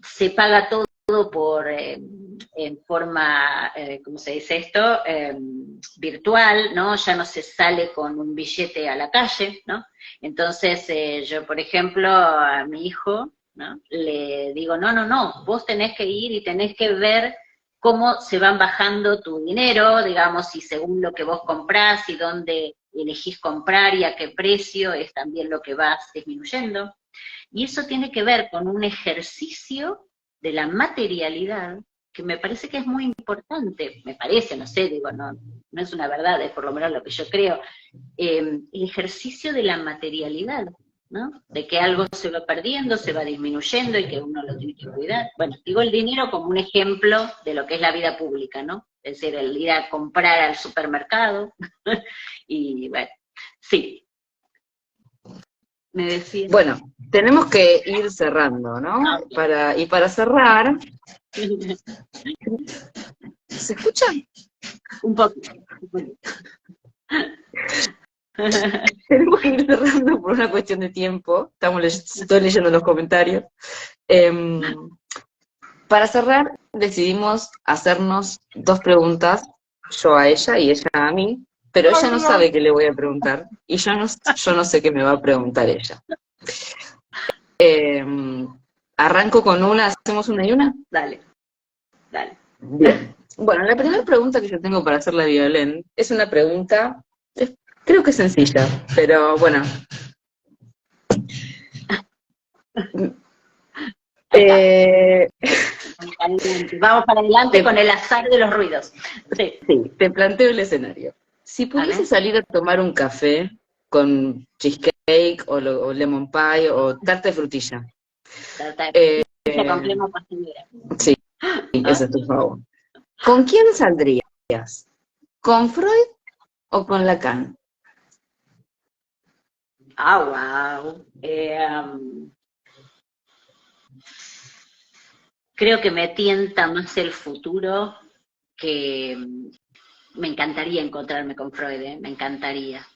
se paga todo por en forma, ¿cómo se dice esto? Virtual, ¿no? Ya no se sale con un billete a la calle, ¿no? Entonces, yo, por ejemplo, a mi hijo, ¿no? Le digo, no, vos tenés que ir y tenés que ver cómo se van bajando tu dinero, digamos, y según lo que vos comprás y dónde elegís comprar y a qué precio es también lo que vas disminuyendo. Y eso tiene que ver con un ejercicio de la materialidad que me parece que es muy importante, me parece, no sé, digo, no es una verdad, es por lo menos lo que yo creo, el ejercicio de la materialidad, ¿no? De que algo se va perdiendo, se va disminuyendo y que uno lo tiene que cuidar. Bueno, digo el dinero como un ejemplo de lo que es la vida pública, ¿no? Es decir, el ir a comprar al supermercado, y bueno, sí, me decía. Bueno, tenemos que ir cerrando, ¿no? Y para cerrar, ¿se escucha? Un poco. Tenemos que ir cerrando por una cuestión de tiempo. Estoy leyendo los comentarios. Para cerrar, decidimos hacernos dos preguntas, yo a ella y ella a mí, pero ella no sabe qué le voy a preguntar y yo no sé qué me va a preguntar ella. Arranco con una, ¿hacemos una y una? Dale. Bien. Bueno, la primera pregunta que yo tengo para hacerle a Violén es una pregunta, creo que sencilla, pero bueno. Vamos para adelante con el azar de los ruidos. Sí, te planteo el escenario. Si pudiese salir a tomar un café con cheesecake o lemon pie o tarta de frutilla. Con crema pastelera. Sí, ese es tu favor. ¿Con quién saldrías? ¿Con Freud o con Lacan? Wow. Creo que me tienta más el futuro, que me encantaría encontrarme con Freud, me encantaría.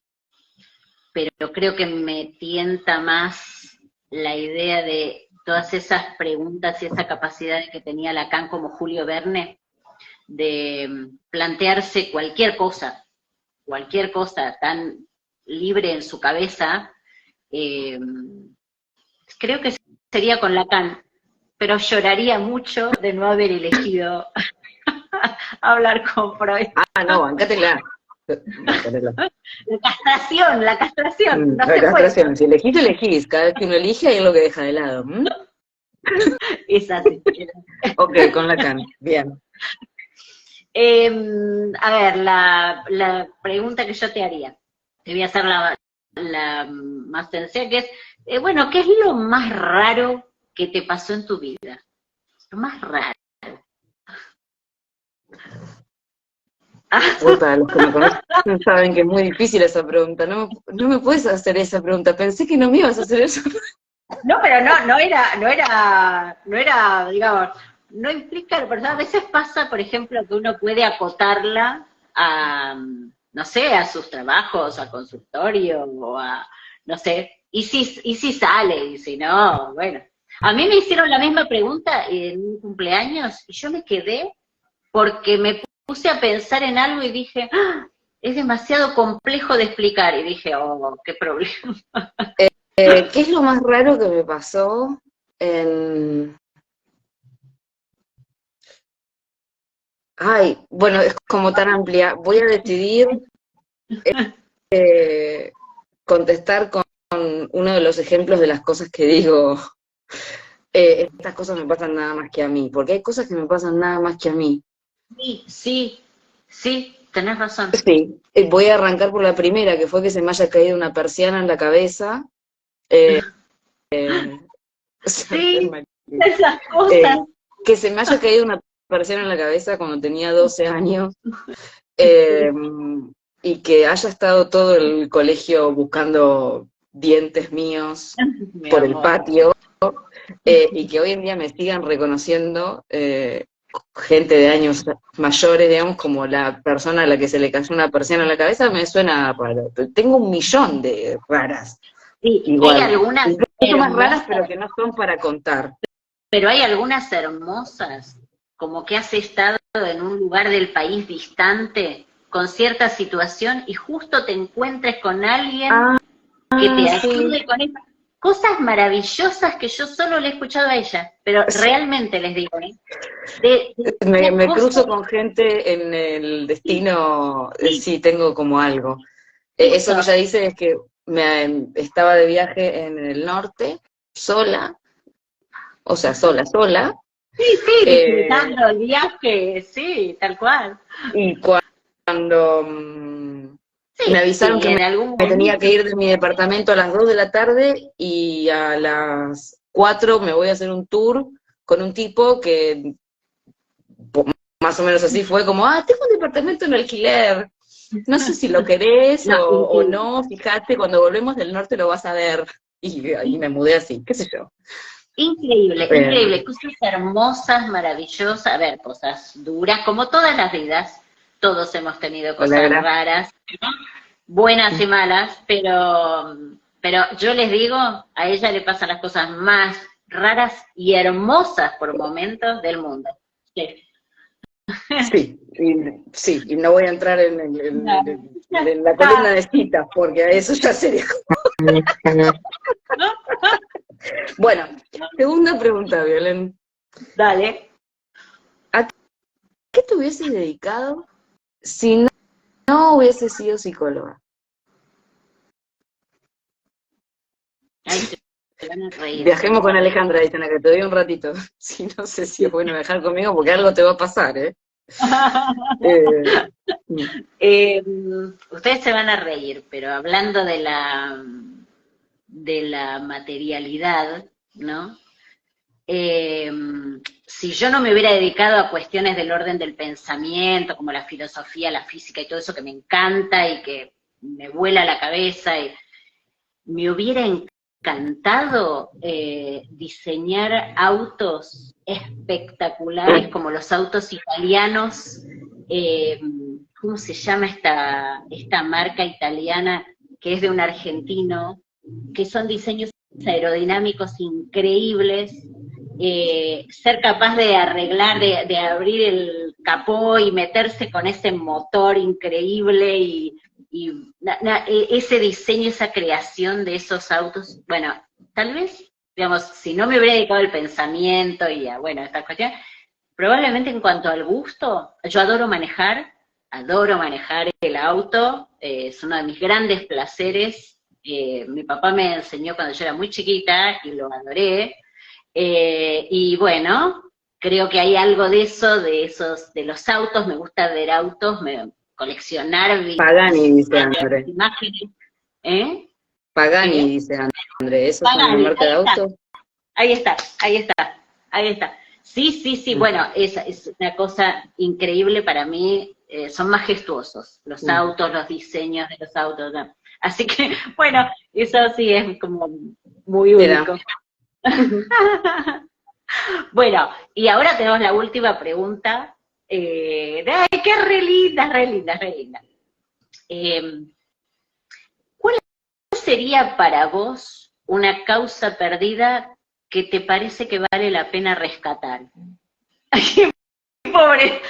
Pero creo que me tienta más la idea de todas esas preguntas y esa capacidad que tenía Lacan como Julio Verne, de plantearse cualquier cosa tan libre en su cabeza, creo que sería con Lacan, pero lloraría mucho de no haber elegido hablar con Freud. Ah, no, bancátela. La castración, no La se castración, puede. si elegís, elegís. Cada vez que uno elige hay algo que deja de lado. Es así. Ok, con Lacan, bien. A ver, la pregunta que yo te haría, te voy a hacer la más sencilla, que es, bueno, ¿qué es lo más raro que te pasó en tu vida? Lo más raro. Hoy para los que me conocen saben que es muy difícil esa pregunta. No me puedes hacer esa pregunta. Pensé que no me ibas a hacer eso. No, pero no era, digamos, no implica, pero a veces pasa, por ejemplo, que uno puede acotarla a, no sé, a sus trabajos, al consultorio, o a, no sé, y si sale, y si no, bueno. A mí me hicieron la misma pregunta en un cumpleaños, y yo me quedé porque me puse a pensar en algo y dije, ¡ah! Es demasiado complejo de explicar, y dije, oh, qué problema. ¿Qué es lo más raro que me pasó en... Ay, bueno, es como tan amplia. Voy a decidir contestar con uno de los ejemplos de las cosas que digo. Estas cosas me pasan nada más que a mí, porque hay cosas que me pasan nada más que a mí. Sí, tenés razón. Sí, voy a arrancar por la primera, que fue que se me haya caído una persiana en la cabeza. O sea, Sí, mal. esas Eh, cosas. que se me haya caído una persiana en la cabeza cuando tenía 12 años, eh, y que haya estado todo el colegio buscando dientes míos Mi por el amor. patio, y que hoy en día me sigan reconociendo gente de años mayores, digamos, como la persona a la que se le cayó una persiana en la cabeza, me suena raro. Tengo un millón de raras, Sí, hay igual. algunas Incluso más raras, pero hermosas, que no son para contar. pero hay algunas hermosas, como que has estado en un lugar del país distante con cierta situación y justo te encuentres con alguien Ah, que te sí. ayude con eso. Cosas maravillosas que yo solo le he escuchado a ella, pero realmente les digo, ¿eh? De una Me cosa, cruzo con gente en el sí, destino, sí, sí, tengo como algo. Eso que eso. ella dice es que estaba de viaje en el norte, sola, o sea, sola, Sí, sí, eh, disfrutando el viaje, sí, tal cual. y cuando me Sí, avisaron sí, que en algún me tenía momento. que ir de mi departamento a las 2 de la tarde y a las 4 me voy a hacer un tour con un tipo que más o menos así fue como, tengo un departamento en alquiler, no sé si lo querés No, o increíble. no, fíjate, cuando volvemos del norte lo vas a ver. Y ahí me mudé así, qué sé yo. Increíble, Eh, increíble, cosas hermosas, maravillosas, a ver, cosas duras, como todas las vidas, todos hemos tenido Hola, cosas Gra. raras, buenas y malas, pero yo les digo, a ella le pasan las cosas más raras y hermosas por momentos del mundo. Sí. Sí, y no voy a entrar en la columna Ah, de citas, porque a eso ya sería. Bueno, segunda pregunta, Violen. dale. ¿A qué te hubieses dedicado si no hubieses sido psicóloga? Ay, se van a reír, Viajemos con seguro. Alejandra, dicen acá, te doy un ratito. Sí, no sé si es bueno viajar conmigo porque algo te va a pasar, ¿eh? Eh, Ustedes se van a reír, pero hablando de la materialidad, ¿no? Eh, si yo no me hubiera dedicado a cuestiones del orden del pensamiento, como la filosofía, la física y todo eso que me encanta y que me vuela la cabeza, y me hubiera encantado diseñar autos espectaculares como los autos italianos. eh, ¿Cómo se llama esta marca italiana que es de un argentino? Que son diseños aerodinámicos increíbles, ser capaz de arreglar, de abrir el capó y meterse con ese motor increíble y ese diseño, esa creación de esos autos, bueno, tal vez, digamos, si no me hubiera dedicado al pensamiento y a, bueno, esta cuestión, probablemente en cuanto al gusto, yo adoro manejar el auto, es uno de mis grandes placeres, mi papá me enseñó cuando yo era muy chiquita y lo adoré, y bueno, creo que hay algo de eso, de los autos, me gusta ver autos, coleccionar Pagani, dice André. imágenes, ¿eh? Pagani, ¿Qué? dice André, ¿eso es una Pagani, marca de auto? ahí está, ahí está, ahí está. Sí, bueno, es una cosa increíble para mí, son majestuosos los autos, los diseños de los autos, ¿no? Así que, bueno, eso sí es como muy único. Bueno, y ahora tenemos la última pregunta. ¡Ay, qué re linda, re linda, re linda! ¿Cuál sería para vos una causa perdida que te parece que vale la pena rescatar? Ay, pobre,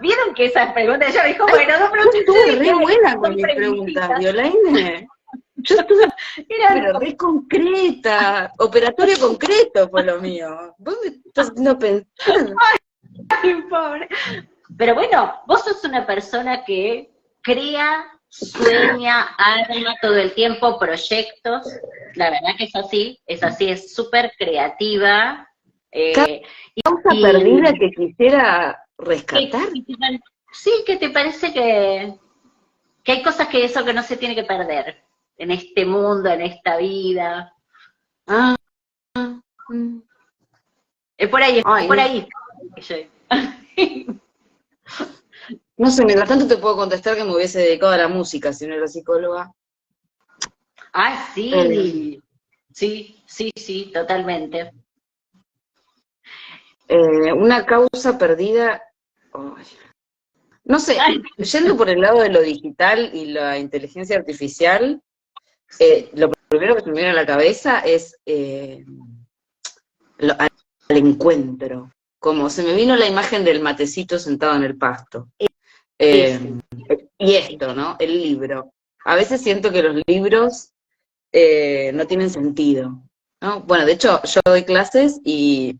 vieron que esa pregunta, ella dijo, bueno, no preguntes. Estuve re buena con mis preguntas, Violaine. Yo estuve, pero re concreta, operatorio concreto fue lo mío. Vos me estás haciendo pensar. Ay, pobre. Pero bueno, vos sos una persona que crea, sueña, arma todo el tiempo proyectos, la verdad que es así, es súper creativa. ¿Causa perdida que quisiera rescatar? Sí, que te parece que hay cosas que eso que no se tiene que perder en este mundo, en esta vida. Es por ahí, es por ahí. No sé, mientras tanto te puedo contestar que me hubiese dedicado a la música si no era psicóloga. Ay, sí. Sí, totalmente. Una causa perdida, no sé, yendo por el lado de lo digital y la inteligencia artificial, lo primero que se me viene a la cabeza es al encuentro, como se me vino la imagen del matecito sentado en el pasto. Y esto, ¿no? El libro. A veces siento que los libros no tienen sentido, ¿no? Bueno, de hecho, yo doy clases y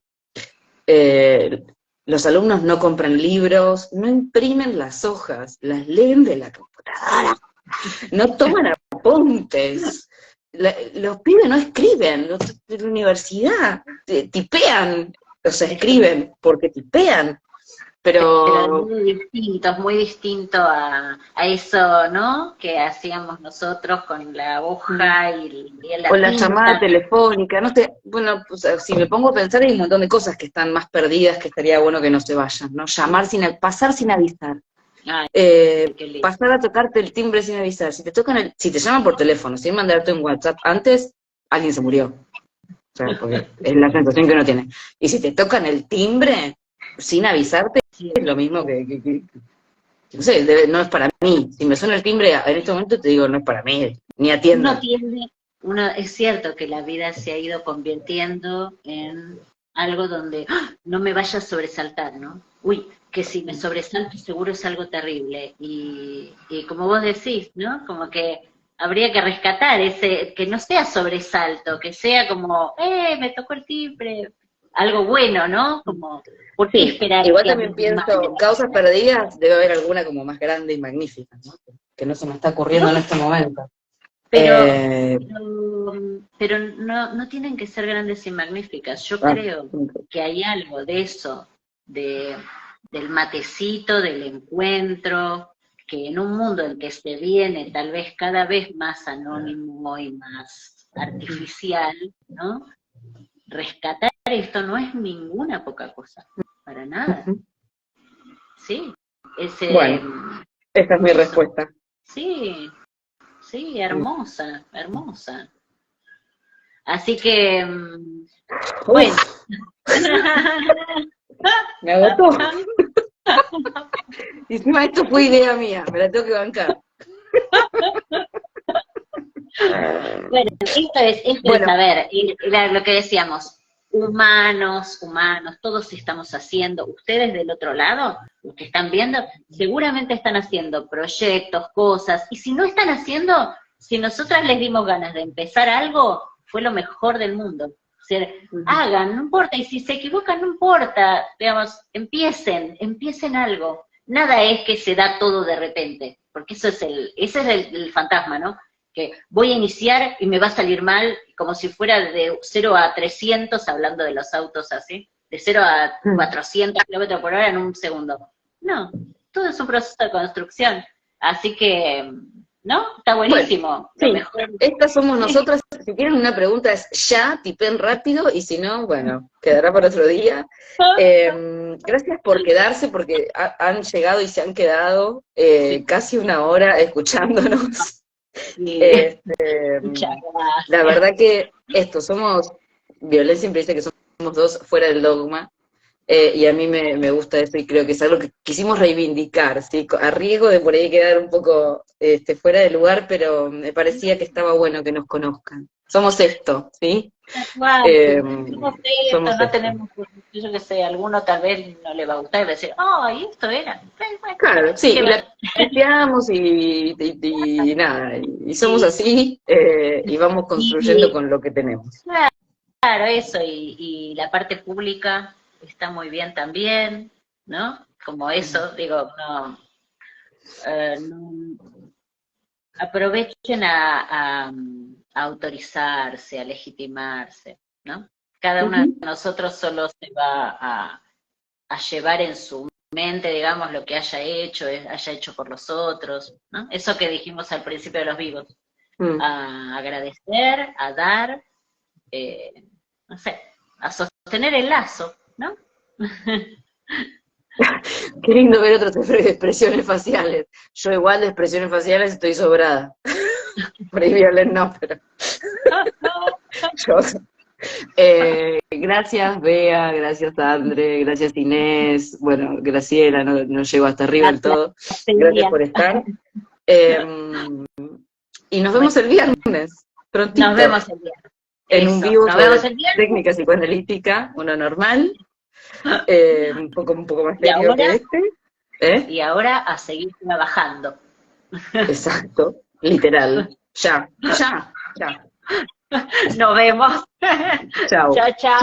los alumnos no compran libros, no imprimen las hojas, las leen de la computadora, no toman apuntes. Los pibes no escriben, los de la universidad tipean, o sea, escriben porque tipean. Pero es muy distinto a eso, ¿no? Que hacíamos nosotros con la hoja y la o la tinta. llamada telefónica, no sé, bueno, pues, si me pongo a pensar hay un montón de cosas que están más perdidas que estaría bueno que no se vayan, ¿no? Pasar sin avisar. Pasar a tocarte el timbre sin avisar. Si te llaman por teléfono, sin mandarte un WhatsApp antes, alguien se murió. O sea, porque es la sensación que uno tiene. Y si te tocan el timbre sin avisarte, es lo mismo que no sé, no es para mí. Si me suena el timbre en este momento te digo, no es para mí, ni atiendo. Es cierto que la vida se ha ido convirtiendo en algo donde no me vaya a sobresaltar, ¿no? Uy, que si me sobresalto seguro es algo terrible. Y como vos decís, ¿no? Como que habría que rescatar ese, que no sea sobresalto, que sea como, me tocó el timbre, algo bueno, ¿no? Como, ¿por qué esperar? Igual también pienso, causas perdidas, debe haber alguna como más grande y magnífica, ¿no? Que no se me está ocurriendo en este momento. Pero no tienen que ser grandes y magníficas. Yo creo que hay algo de eso, del matecito, del encuentro, que en un mundo en que se viene tal vez cada vez más anónimo y más artificial, ¿no? Rescatar esto no es ninguna poca cosa, para nada. Sí. Bueno, esa es mi respuesta. Sí, hermosa. Así que, bueno. Me agotó. Y encima esto fue idea mía, me la tengo que bancar. Bueno, esto es, a ver, lo que decíamos, humanos, todos estamos haciendo, ustedes del otro lado, los que están viendo, seguramente están haciendo proyectos, cosas, y si no están haciendo, si nosotras les dimos ganas de empezar algo, fue lo mejor del mundo. O sea, hagan, no importa, y si se equivocan, no importa, digamos, empiecen algo. Nada es que se da todo de repente, porque ese es el fantasma, ¿no? Que voy a iniciar y me va a salir mal, como si fuera de 0 a 300, hablando de los autos así, de 0 a 400 kilómetros por hora en un segundo. No, todo es un proceso de construcción. Así que, ¿no? Está buenísimo. Bueno, sí, estas somos nosotras. Si quieren una pregunta es ya, tipen rápido, y si no, bueno, quedará para otro día. Gracias por quedarse, porque han llegado y se han quedado casi una hora escuchándonos. Sí. Muchas gracias. La verdad que somos, Violet siempre dice que somos dos fuera del dogma, y a mí me gusta eso y creo que es algo que quisimos reivindicar, ¿sí? A riesgo de por ahí quedar un poco fuera de lugar, pero me parecía que estaba bueno que nos conozcan. Somos esto, ¿sí? Somos esto, no tenemos, yo que sé, alguno tal vez no le va a gustar y va a decir, y esto era. Claro, sí, la planteamos y nada, y somos así, y vamos construyendo con lo que tenemos. Claro, eso, y la parte pública está muy bien también, ¿no? Como eso, digo, no, aprovechen a autorizarse, a legitimarse, ¿no? Cada uno de nosotros solo se va a llevar en su mente, digamos, lo que haya hecho por los otros, ¿no? Eso que dijimos al principio de los vivos, a agradecer, a dar, no sé, a sostener el lazo, ¿no? Qué lindo ver otras expresiones faciales. Yo igual de expresiones faciales estoy sobrada. Por ahí Violet no, pero... Yo... gracias Bea, gracias Andre, gracias Inés, bueno, Graciela, no llego hasta arriba del todo. Gracias por estar. Y nos vemos el viernes, prontito. Nos vemos el viernes. En un vivo sobre técnica psicoanalítica, uno normal, un poco más serio que este. Y ahora a seguir trabajando. Exacto, literal. Ya. Nos vemos. Chao. Chao.